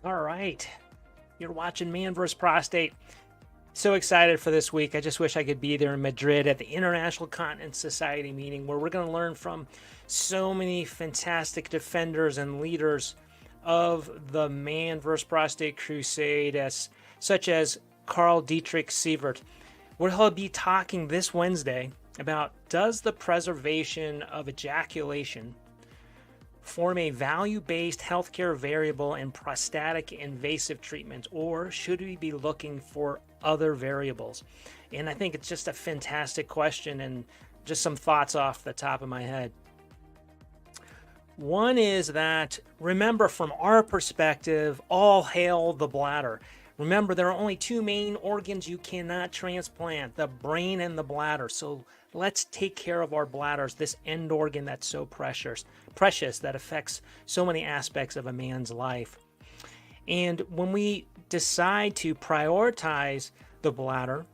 All right. You're watching ManVsProstate. So excited for this week. I just wish I could be there in Madrid at the International Continence Society meeting where we're going to learn from so many fantastic defenders and leaders of the ManVsProstate crusade, such as Karl-Dietrich Sievert, where he'll be talking this Wednesday about does the preservation of ejaculation form a value-based healthcare variable in prostatic invasive treatment, or should we be looking for other variables? And I think it's just a fantastic question, and just some thoughts off the top of my head. One is that, remember, from our perspective, all hail the bladder. Remember, there are only two main organs you cannot transplant, the brain and the bladder. So let's take care of our bladders, this end organ that's so precious that affects so many aspects of a man's life. And when we decide to prioritize the bladder,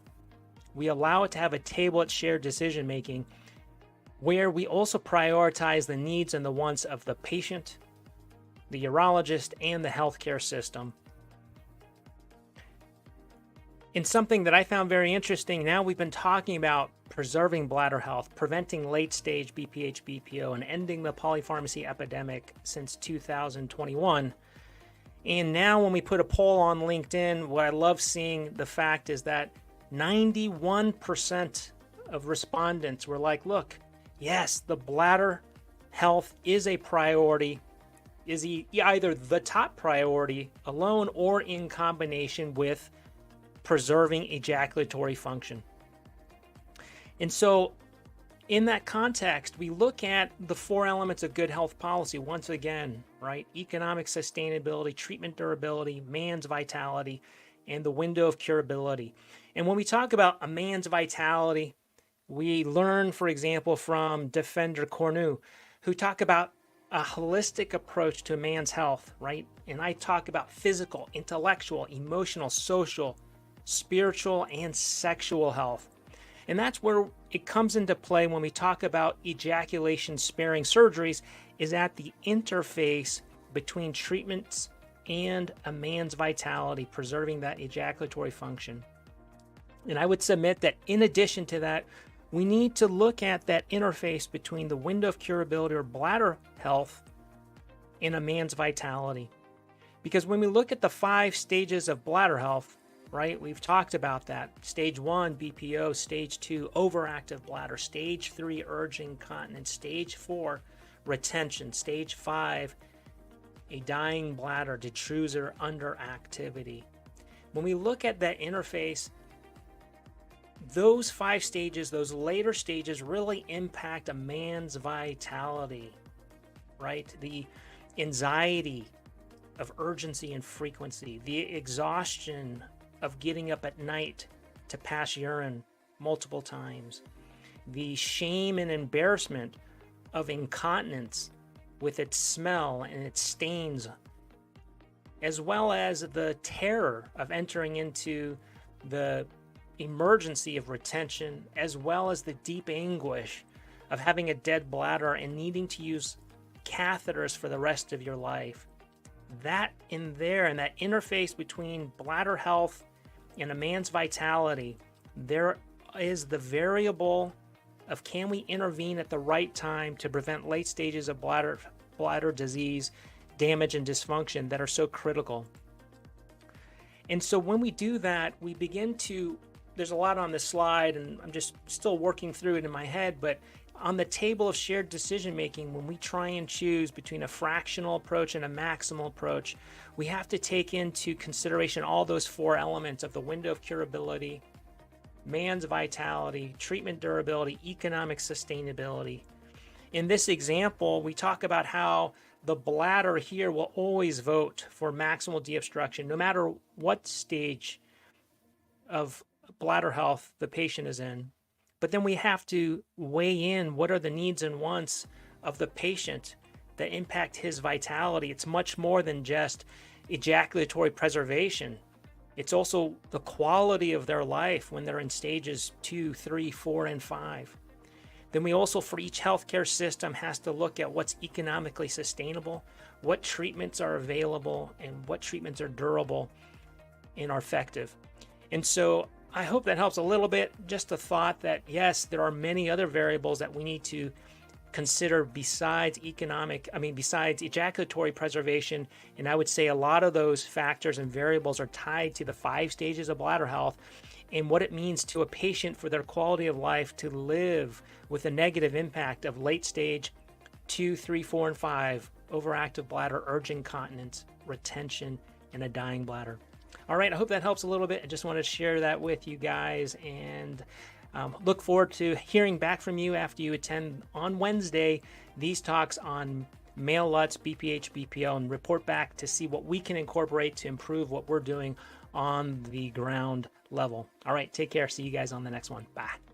we allow it to have a table at shared decision making, where we also prioritize the needs and the wants of the patient, the urologist, and the healthcare system. And something that I found very interesting, now we've been talking about preserving bladder health, preventing late-stage BPH BPO, and ending the polypharmacy epidemic since 2021. And now when we put a poll on LinkedIn, what I love seeing the fact is that 91% of respondents were like, look, yes, the bladder health is a priority, is either the top priority alone or in combination with preserving ejaculatory function. And so in that context, we look at the four elements of good health policy once again, right? Economic sustainability, treatment durability, man's vitality, and the window of curability. And when we talk about a man's vitality, we learn, for example, from Defender Karl-Dietrich, who talk about a holistic approach to a man's health, right? And I talk about physical, intellectual, emotional, social, spiritual, and sexual health. And that's where it comes into play when we talk about ejaculation sparing surgeries, is at the interface between treatments and a man's vitality, preserving that ejaculatory function. And I would submit that in addition to that, we need to look at that interface between the window of curability or bladder health and a man's vitality. Because when we look at the 5 stages of bladder health, right, we've talked about that. Stage 1, BPO. Stage 2, overactive bladder. Stage 3, urge incontinence. Stage 4, retention. Stage 5, a dying bladder, Detrusor, underactivity. When we look at that interface, those 5 stages, those later stages, really impact a man's vitality, right? The anxiety of urgency and frequency, the exhaustion of getting up at night to pass urine multiple times, the shame and embarrassment of incontinence with its smell and its stains, as well as the terror of entering into the emergency of retention, as well as the deep anguish of having a dead bladder and needing to use catheters for the rest of your life. That in there, and that interface between bladder health and a man's vitality, there is the variable of can we intervene at the right time to prevent late stages of bladder disease, damage, and dysfunction that are so critical. And so when we do that, we begin to, there's a lot on this slide and I'm just still working through it in my head, but on the table of shared decision making, when we try and choose between a fractional approach and a maximal approach, we have to take into consideration all those 4 elements of the window of curability, man's vitality, treatment durability, economic sustainability. In this example, we talk about how the bladder here will always vote for maximal deobstruction, no matter what stage of bladder health the patient is in. But then we have to weigh in what are the needs and wants of the patient that impact his vitality. It's much more than just ejaculatory preservation. It's also the quality of their life when they're in stages 2, 3, 4, and 5. Then we also, for each healthcare system, has to look at what's economically sustainable, what treatments are available, and what treatments are durable and are effective. And so I hope that helps a little bit. Just a thought that, yes, there are many other variables that we need to consider besides besides ejaculatory preservation. And I would say a lot of those factors and variables are tied to the 5 stages of bladder health and what it means to a patient for their quality of life to live with a negative impact of late stage 2, 3, 4, and 5 overactive bladder, urgent incontinence, retention, and a dying bladder. All right, I hope that helps a little bit. I just wanted to share that with you guys, and look forward to hearing back from you after you attend on Wednesday these talks on mLUTS, BPH, BPO, and report back to see what we can incorporate to improve what we're doing on the ground level. All right, take care. See you guys on the next one. Bye.